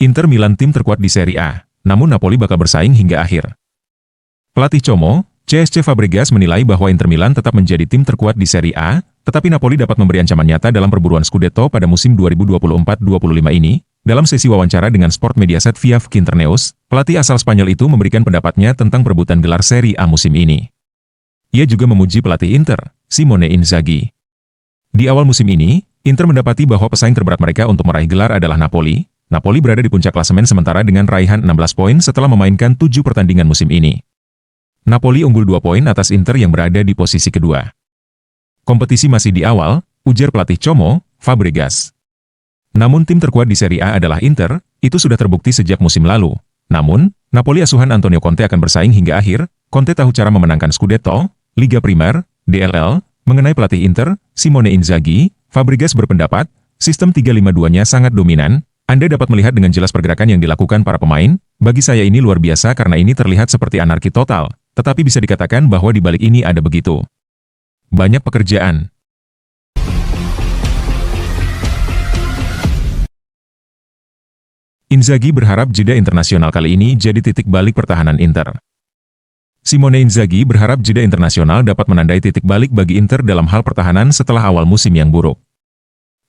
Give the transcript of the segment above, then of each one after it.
Inter Milan tim terkuat di Serie A, namun Napoli bakal bersaing hingga akhir. Pelatih Como, CSC Fabregas menilai bahwa Inter Milan tetap menjadi tim terkuat di Serie A, tetapi Napoli dapat memberi ancaman nyata dalam perburuan Scudetto pada musim 2024-25 ini. Dalam sesi wawancara dengan Sport Mediaset via Quinternews, pelatih asal Spanyol itu memberikan pendapatnya tentang perebutan gelar Serie A musim ini. Ia juga memuji pelatih Inter, Simone Inzaghi. Di awal musim ini, Inter mendapati bahwa pesaing terberat mereka untuk meraih gelar adalah Napoli. Napoli berada di puncak klasemen sementara dengan raihan 16 poin setelah memainkan 7 pertandingan musim ini. Napoli unggul 2 poin atas Inter yang berada di posisi kedua. Kompetisi masih di awal, ujar pelatih Como, Fabregas. Namun tim terkuat di Serie A adalah Inter, itu sudah terbukti sejak musim lalu. Namun, Napoli asuhan Antonio Conte akan bersaing hingga akhir. Conte tahu cara memenangkan Scudetto, Liga Primer, DLL. Mengenai pelatih Inter, Simone Inzaghi, Fabregas berpendapat, sistem 3-5-2-nya sangat dominan. Anda dapat melihat dengan jelas pergerakan yang dilakukan para pemain. Bagi saya ini luar biasa karena ini terlihat seperti anarki total, tetapi bisa dikatakan bahwa di balik ini ada begitu banyak pekerjaan. Inzaghi berharap jeda internasional kali ini jadi titik balik pertahanan Inter. Simone Inzaghi berharap jeda internasional dapat menandai titik balik bagi Inter dalam hal pertahanan setelah awal musim yang buruk.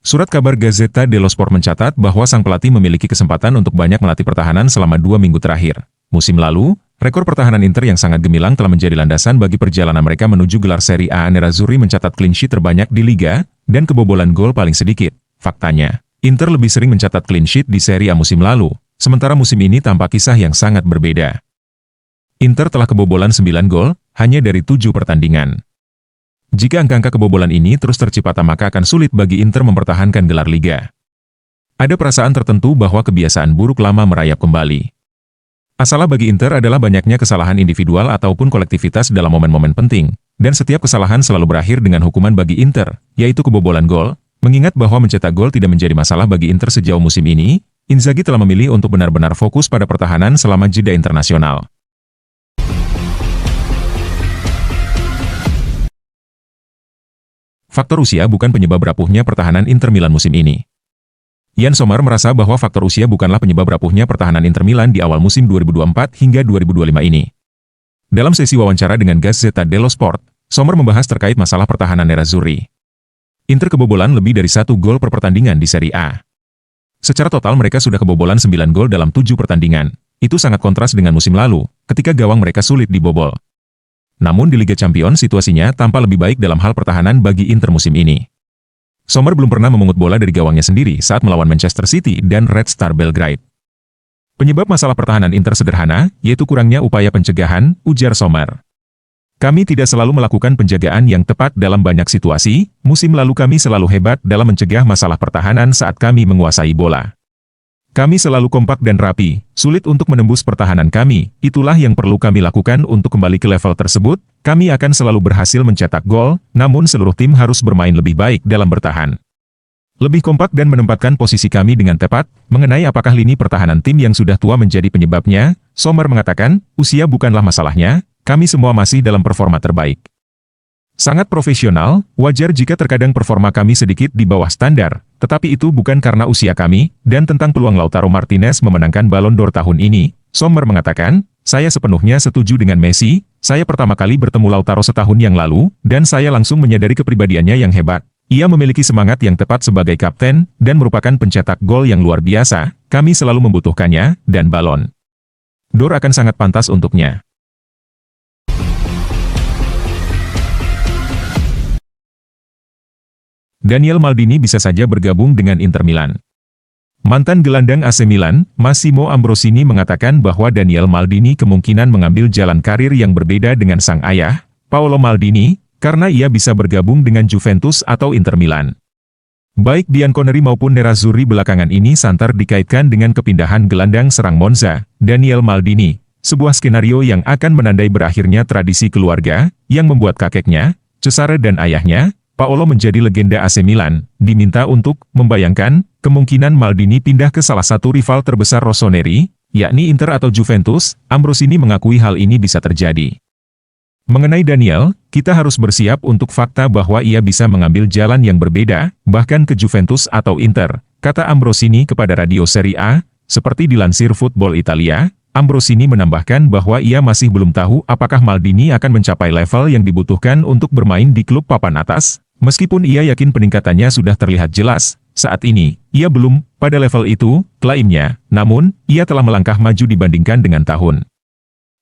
Surat kabar Gazzetta dello Sport mencatat bahwa sang pelatih memiliki kesempatan untuk banyak melatih pertahanan selama 2 minggu terakhir. Musim lalu, rekor pertahanan Inter yang sangat gemilang telah menjadi landasan bagi perjalanan mereka menuju gelar Serie A. Nerazzurri mencatat clean sheet terbanyak di Liga, dan kebobolan gol paling sedikit. Faktanya, Inter lebih sering mencatat clean sheet di Serie A musim lalu, sementara musim ini tampak kisah yang sangat berbeda. Inter telah kebobolan 9 gol, hanya dari 7 pertandingan. Jika angka-angka kebobolan ini terus tercipta maka akan sulit bagi Inter mempertahankan gelar Liga. Ada perasaan tertentu bahwa kebiasaan buruk lama merayap kembali. Masalah bagi Inter adalah banyaknya kesalahan individual ataupun kolektivitas dalam momen-momen penting, dan setiap kesalahan selalu berakhir dengan hukuman bagi Inter, yaitu kebobolan gol. Mengingat bahwa mencetak gol tidak menjadi masalah bagi Inter sejauh musim ini, Inzaghi telah memilih untuk benar-benar fokus pada pertahanan selama jeda internasional. Faktor usia bukan penyebab rapuhnya pertahanan Inter Milan musim ini. Jan Sommer merasa bahwa faktor usia bukanlah penyebab rapuhnya pertahanan Inter Milan di awal musim 2024 hingga 2025 ini. Dalam sesi wawancara dengan Gazzetta dello Sport, Sommer membahas terkait masalah pertahanan Nerazzurri. Inter kebobolan lebih dari 1 gol per pertandingan di Serie A. Secara total mereka sudah kebobolan 9 gol dalam 7 pertandingan. Itu sangat kontras dengan musim lalu, ketika gawang mereka sulit dibobol. Namun di Liga Champions situasinya tampak lebih baik dalam hal pertahanan bagi Inter musim ini. Sommer belum pernah memungut bola dari gawangnya sendiri saat melawan Manchester City dan Red Star Belgrade. Penyebab masalah pertahanan Inter sederhana, yaitu kurangnya upaya pencegahan, ujar Sommer. Kami tidak selalu melakukan penjagaan yang tepat dalam banyak situasi. Musim lalu kami selalu hebat dalam mencegah masalah pertahanan saat kami menguasai bola. Kami selalu kompak dan rapi, sulit untuk menembus pertahanan kami. Itulah yang perlu kami lakukan untuk kembali ke level tersebut. Kami akan selalu berhasil mencetak gol, namun seluruh tim harus bermain lebih baik dalam bertahan. Lebih kompak dan menempatkan posisi kami dengan tepat. Mengenai apakah lini pertahanan tim yang sudah tua menjadi penyebabnya, Sommer mengatakan, usia bukanlah masalahnya, kami semua masih dalam performa terbaik. Sangat profesional, wajar jika terkadang performa kami sedikit di bawah standar, tetapi itu bukan karena usia kami. Dan tentang peluang Lautaro Martinez memenangkan Ballon d'Or tahun ini, Sommer mengatakan, saya sepenuhnya setuju dengan Messi. Saya pertama kali bertemu Lautaro setahun yang lalu, dan saya langsung menyadari kepribadiannya yang hebat. Ia memiliki semangat yang tepat sebagai kapten, dan merupakan pencetak gol yang luar biasa. Kami selalu membutuhkannya, dan Ballon d'Or akan sangat pantas untuknya. Daniel Maldini bisa saja bergabung dengan Inter Milan. Mantan gelandang AC Milan, Massimo Ambrosini mengatakan bahwa Daniel Maldini kemungkinan mengambil jalan karir yang berbeda dengan sang ayah, Paolo Maldini, karena ia bisa bergabung dengan Juventus atau Inter Milan. Baik Bianconeri maupun Nerazzurri belakangan ini santer dikaitkan dengan kepindahan gelandang serang Monza, Daniel Maldini, sebuah skenario yang akan menandai berakhirnya tradisi keluarga, yang membuat kakeknya, Cesare dan ayahnya, Paolo menjadi legenda AC Milan, diminta untuk membayangkan kemungkinan Maldini pindah ke salah satu rival terbesar Rossoneri, yakni Inter atau Juventus. Ambrosini mengakui hal ini bisa terjadi. Mengenai Daniel, kita harus bersiap untuk fakta bahwa ia bisa mengambil jalan yang berbeda, bahkan ke Juventus atau Inter, kata Ambrosini kepada Radio Serie A. Seperti dilansir Football Italia, Ambrosini menambahkan bahwa ia masih belum tahu apakah Maldini akan mencapai level yang dibutuhkan untuk bermain di klub papan atas, meskipun ia yakin peningkatannya sudah terlihat jelas. Saat ini, ia belum pada level itu, klaimnya, namun, ia telah melangkah maju dibandingkan dengan tahun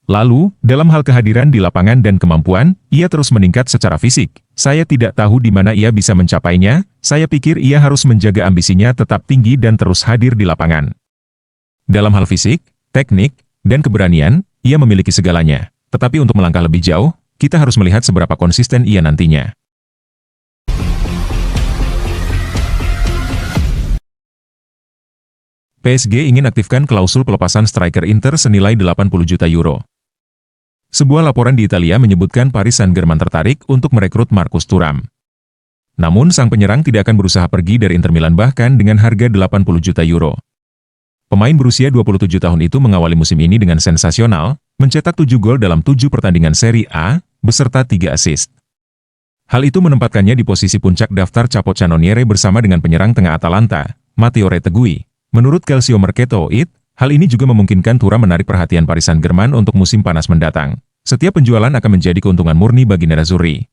lalu. Dalam hal kehadiran di lapangan dan kemampuan, ia terus meningkat secara fisik. Saya tidak tahu di mana ia bisa mencapainya, saya pikir ia harus menjaga ambisinya tetap tinggi dan terus hadir di lapangan. Dalam hal fisik, teknik, dan keberanian, ia memiliki segalanya. Tetapi untuk melangkah lebih jauh, kita harus melihat seberapa konsisten ia nantinya. PSG ingin aktifkan klausul pelepasan striker Inter senilai 80 juta euro. Sebuah laporan di Italia menyebutkan Paris Saint-Germain tertarik untuk merekrut Marcus Thuram. Namun sang penyerang tidak akan berusaha pergi dari Inter Milan bahkan dengan harga 80 juta euro. Pemain berusia 27 tahun itu mengawali musim ini dengan sensasional, mencetak 7 gol dalam 7 pertandingan Serie A, beserta 3 assist. Hal itu menempatkannya di posisi puncak daftar capocannoniere bersama dengan penyerang tengah Atalanta, Matteo Retegui. Menurut Calcio Mercato IT, hal ini juga memungkinkan Thuram menarik perhatian Paris Saint-Germain untuk musim panas mendatang. Setiap penjualan akan menjadi keuntungan murni bagi Nerazzurri.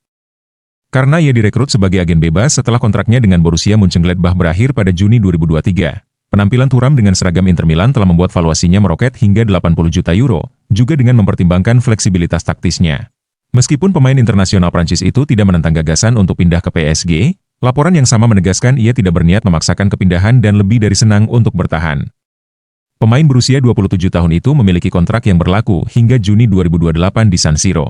Karena ia direkrut sebagai agen bebas setelah kontraknya dengan Borussia Mönchengladbach berakhir pada Juni 2023. Penampilan Thuram dengan seragam Inter Milan telah membuat valuasinya meroket hingga 80 juta euro, juga dengan mempertimbangkan fleksibilitas taktisnya. Meskipun pemain internasional Prancis itu tidak menentang gagasan untuk pindah ke PSG, laporan yang sama menegaskan ia tidak berniat memaksakan kepindahan dan lebih dari senang untuk bertahan. Pemain berusia 27 tahun itu memiliki kontrak yang berlaku hingga Juni 2028 di San Siro.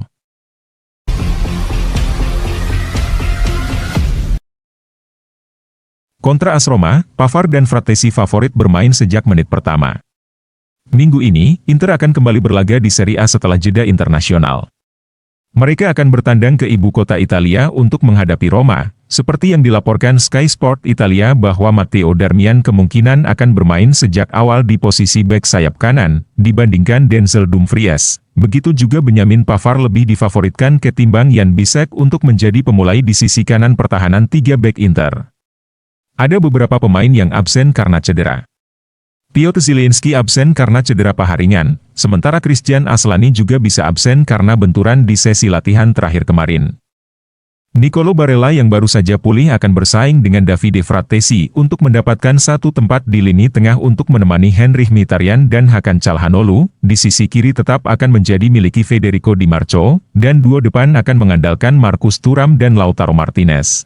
Kontra AS Roma, Pavard dan Frattesi favorit bermain sejak menit pertama. Minggu ini, Inter akan kembali berlaga di Serie A setelah jeda internasional. Mereka akan bertandang ke ibu kota Italia untuk menghadapi Roma, seperti yang dilaporkan Sky Sport Italia bahwa Matteo Darmian kemungkinan akan bermain sejak awal di posisi bek sayap kanan, dibandingkan Denzel Dumfries. Begitu juga Benjamin Pavard lebih difavoritkan ketimbang Jan Bisek untuk menjadi pemulai di sisi kanan pertahanan 3 bek Inter. Ada beberapa pemain yang absen karena cedera. Piotr Zielinski absen karena cedera paha ringan, sementara Christian Aslani juga bisa absen karena benturan di sesi latihan terakhir kemarin. Nicolo Barella yang baru saja pulih akan bersaing dengan Davide Frattesi untuk mendapatkan satu tempat di lini tengah untuk menemani Henrikh Mkhitaryan dan Hakan Calhanoglu. Di sisi kiri tetap akan menjadi miliki Federico Di Marco, dan duo depan akan mengandalkan Marcus Thuram dan Lautaro Martinez.